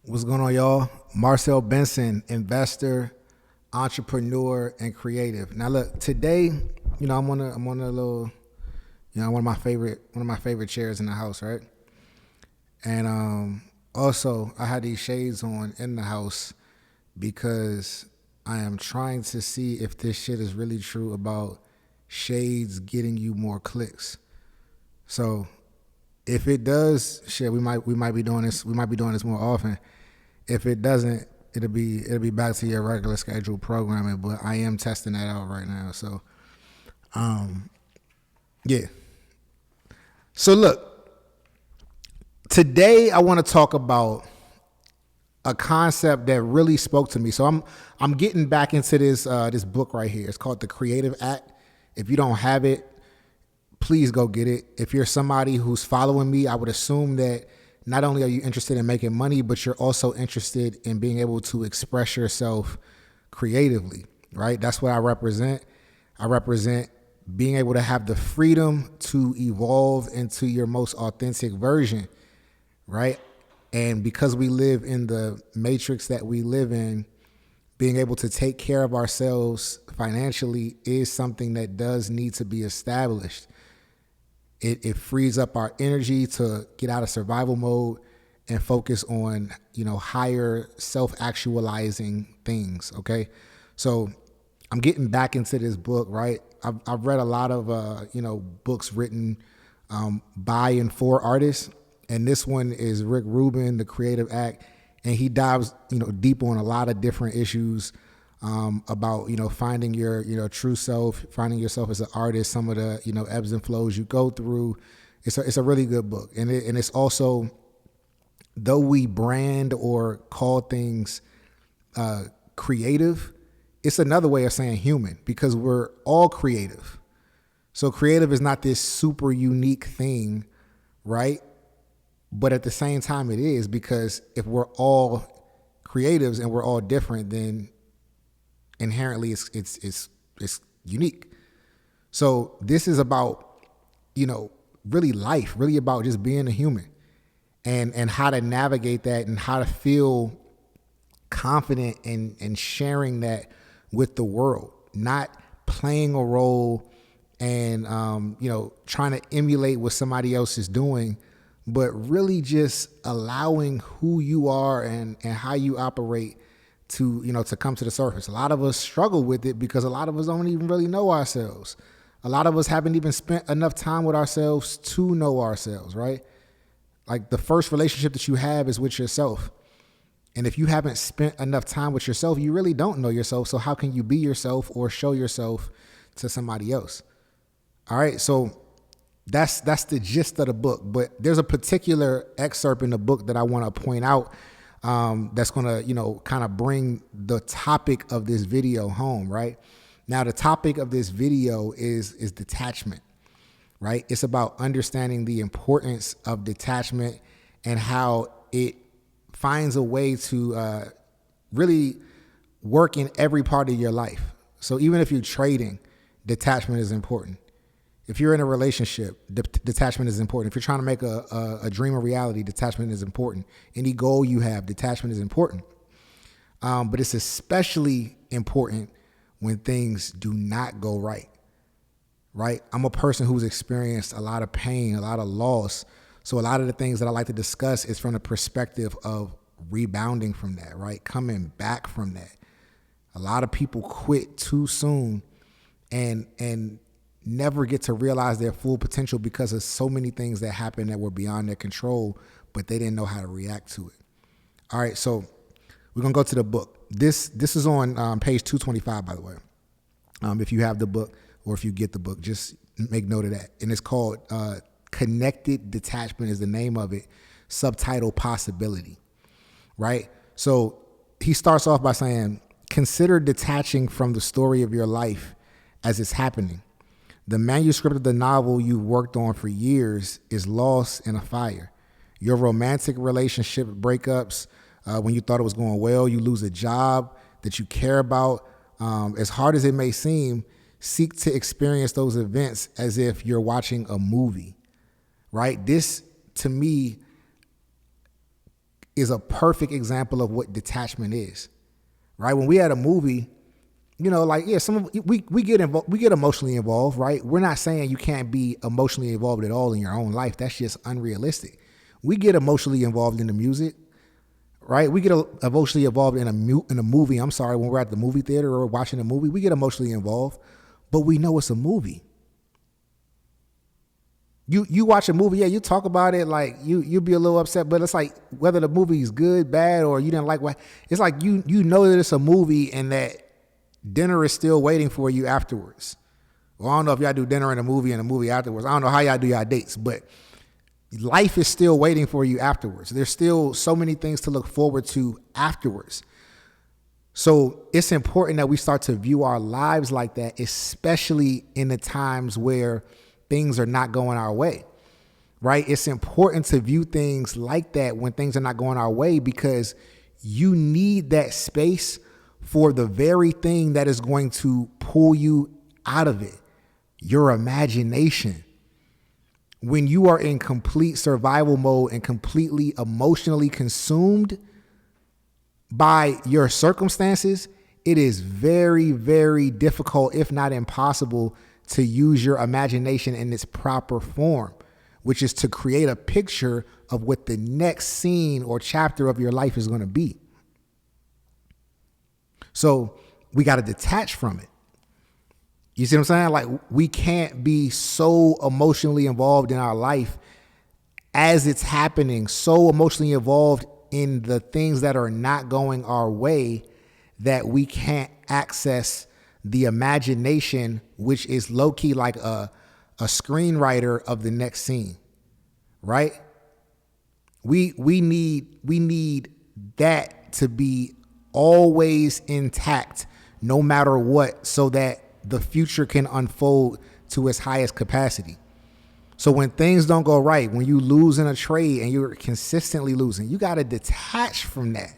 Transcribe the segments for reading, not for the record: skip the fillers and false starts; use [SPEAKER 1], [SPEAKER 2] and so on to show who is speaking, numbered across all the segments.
[SPEAKER 1] What's going on, y'all? Marcel Benson, investor, entrepreneur, and creative. Now, look, today, I'm on a little, one of my favorite chairs in the house, right? And also, I had these shades on in the house because I am trying to see if this shit is really true about shades getting you more clicks. So, if it does, shit, we might be doing this. We might be doing this more often. If it doesn't, it'll be back to your regular scheduled programming. But I am testing that out right now. So, yeah. So look, today I want to talk about a concept that really spoke to me. So I'm getting back into this book right here. It's called The Creative Act. If you don't have it, please go get it. If you're somebody who's following me, I would assume that not only are you interested in making money, but you're also interested in being able to express yourself creatively, right? That's what I represent. I represent being able to have the freedom to evolve into your most authentic version, right? And because we live in the matrix that we live in, being able to take care of ourselves financially is something that does need to be established. It frees up our energy to get out of survival mode and focus on, higher self-actualizing things, okay? So I'm getting back into this book, right? I've read a lot of, books written by and for artists, and this one is Rick Rubin, The Creative Act, and he dives, deep on a lot of different issues about, finding your true self, finding yourself as an artist, some of the, ebbs and flows you go through. It's a really good book. And it's also, though we brand or call things creative, it's another way of saying human because we're all creative. So creative is not this super unique thing, right? But at the same time it is, because if we're all creatives and we're all different, then inherently it's unique. So this is about, really life, really about just being a human and how to navigate that and how to feel confident in sharing that with the world, not playing a role and, trying to emulate what somebody else is doing, but really just allowing who you are and how you operate to come to the surface. A lot of us struggle with it because a lot of us don't even really know ourselves. A lot of us haven't even spent enough time with ourselves to know ourselves, right? Like the first relationship that you have is with yourself. And if you haven't spent enough time with yourself, you really don't know yourself. So how can you be yourself or show yourself to somebody else? All right. So that's the gist of the book. But there's a particular excerpt in the book that I want to point out that's going to, kind of bring the topic of this video home, right? Now, the topic of this video is detachment, right? It's about understanding the importance of detachment and how it finds a way to really work in every part of your life. So even if you're trading, detachment is important. If you're in a relationship, detachment is important. If you're trying to make a dream a reality, detachment is important. Any goal you have, detachment is important. But it's especially important when things do not go right, right? I'm a person who's experienced a lot of pain, a lot of loss. So a lot of the things that I like to discuss is from the perspective of rebounding from that, right? Coming back from that. A lot of people quit too soon and never get to realize their full potential because of so many things that happened that were beyond their control, but they didn't know how to react to it. All right, so we're gonna go to the book. This is on page 225, by the way. If you have the book or if you get the book, just make note of that. And it's called Connected Detachment is the name of it, subtitle Possibility, right? So he starts off by saying, consider detaching from the story of your life as it's happening. The manuscript of the novel you've worked on for years is lost in a fire. Your romantic relationship breakups, when you thought it was going well, you lose a job that you care about. As hard as it may seem, seek to experience those events as if you're watching a movie, right? This, to me, is a perfect example of what detachment is, right? When we had a movie, like, yeah, we get involved, we get emotionally involved, right? We're not saying you can't be emotionally involved at all in your own life. That's just unrealistic. We get emotionally involved in the music, right? We get emotionally involved in a movie. I'm sorry, when we're at the movie theater or watching a movie, we get emotionally involved, but we know it's a movie. You watch a movie, yeah, you talk about it, like you'll be a little upset, but it's like whether the movie is good, bad, or you didn't like what, it's like you know that it's a movie and that dinner is still waiting for you afterwards. Well, I don't know if y'all do dinner and a movie afterwards. I don't know how y'all do y'all dates, but life is still waiting for you afterwards. There's still so many things to look forward to afterwards. So it's important that we start to view our lives like that, especially in the times where things are not going our way, right? It's important to view things like that when things are not going our way, because you need that space for the very thing that is going to pull you out of it, your imagination. When you are in complete survival mode and completely emotionally consumed by your circumstances, it is very, very difficult, if not impossible, to use your imagination in its proper form, which is to create a picture of what the next scene or chapter of your life is going to be. So we got to detach from it. You see what I'm saying? Like, we can't be so emotionally involved in our life as it's happening, so emotionally involved in the things that are not going our way, that we can't access the imagination, which is low key like a screenwriter of the next scene, right? We need that to be always intact, no matter what, so that the future can unfold to its highest capacity. So when things don't go right, when you lose in a trade and you're consistently losing, you got to detach from that.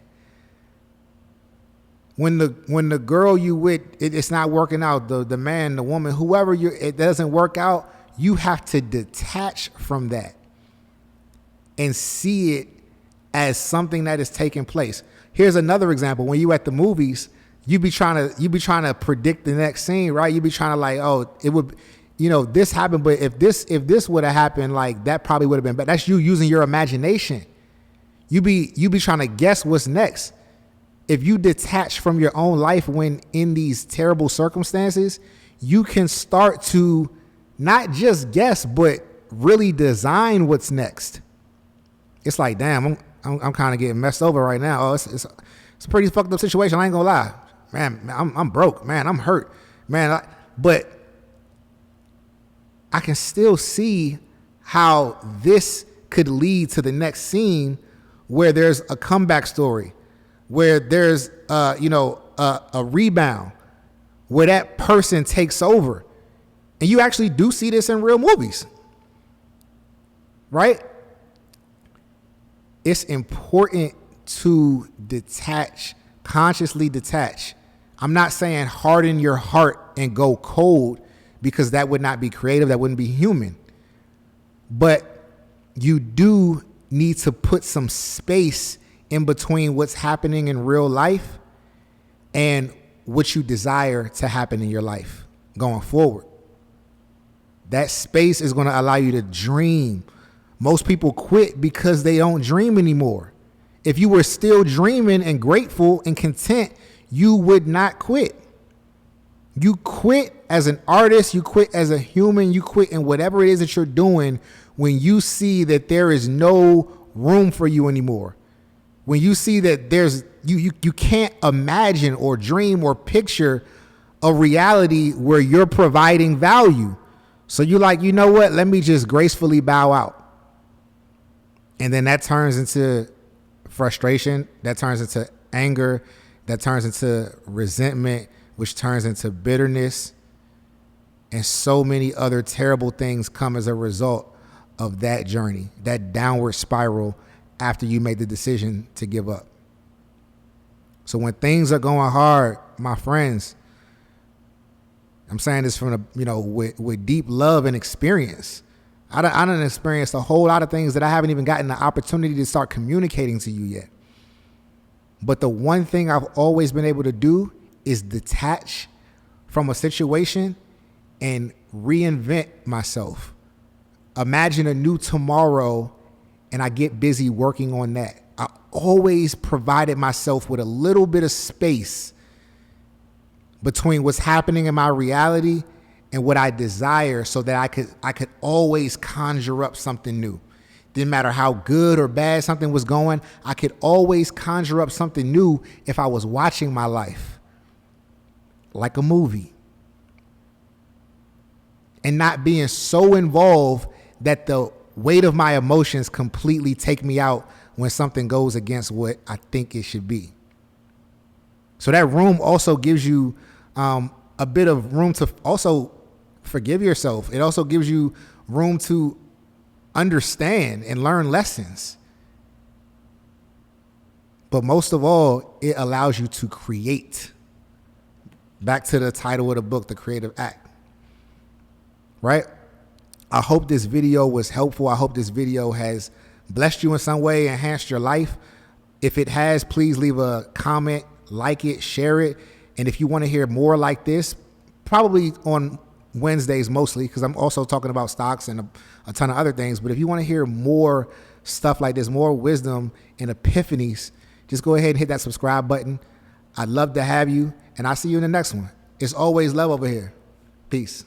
[SPEAKER 1] When the girl you with, it's not working out, the man, the woman, whoever it doesn't work out, you have to detach from that and see it as something that is taking place. Here's another example. When you at the movies, you be trying to predict the next scene, right? You be trying to like, oh, it would, this happened, but if this would have happened, like that probably would have been better. That's you using your imagination. You be trying to guess what's next. If you detach from your own life when in these terrible circumstances, you can start to not just guess, but really design what's next. It's like, damn, I'm kind of getting messed over right now. Oh, it's a pretty fucked up situation. I ain't gonna lie, man. I'm broke, man. I'm hurt, man. But I can still see how this could lead to the next scene, where there's a comeback story, where there's a rebound, where that person takes over. And you actually do see this in real movies, right? It's important to detach, consciously detach. I'm not saying harden your heart and go cold, because that would not be creative. That wouldn't be human. But you do need to put some space in between what's happening in real life and what you desire to happen in your life going forward. That space is going to allow you to dream. Most people quit because they don't dream anymore. If you were still dreaming and grateful and content, you would not quit. You quit as an artist, you quit as a human, you quit in whatever it is that you're doing when you see that there is no room for you anymore. When you see that there's you can't imagine or dream or picture a reality where you're providing value. So you're like, you know what? Let me just gracefully bow out. And then that turns into frustration, that turns into anger, that turns into resentment, which turns into bitterness, and so many other terrible things come as a result of that journey, that downward spiral after you made the decision to give up. So when things are going hard, my friends, I'm saying this from with deep love and experience. I done experienced a whole lot of things that I haven't even gotten the opportunity to start communicating to you yet. But the one thing I've always been able to do is detach from a situation and reinvent myself. Imagine a new tomorrow, and I get busy working on that. I always provided myself with a little bit of space between what's happening in my reality and what I desire, so that I could always conjure up something new. Didn't matter how good or bad something was going, I could always conjure up something new if I was watching my life like a movie, and not being so involved that the weight of my emotions completely take me out when something goes against what I think it should be. So that room also gives you a bit of room to also forgive yourself. It also gives you room to understand and learn lessons. But most of all, it allows you to create. Back to the title of the book, The Creative Act. Right? I hope this video was helpful. I hope this video has blessed you in some way, enhanced your life. If it has, please leave a comment, like it, share it. And if you want to hear more like this, probably on Wednesdays mostly, because I'm also talking about stocks and a ton of other things. But if you want to hear more stuff like this, more wisdom and epiphanies, just go ahead and hit that subscribe button. I'd love to have you, and I'll see you in the next one. It's always love over here. Peace.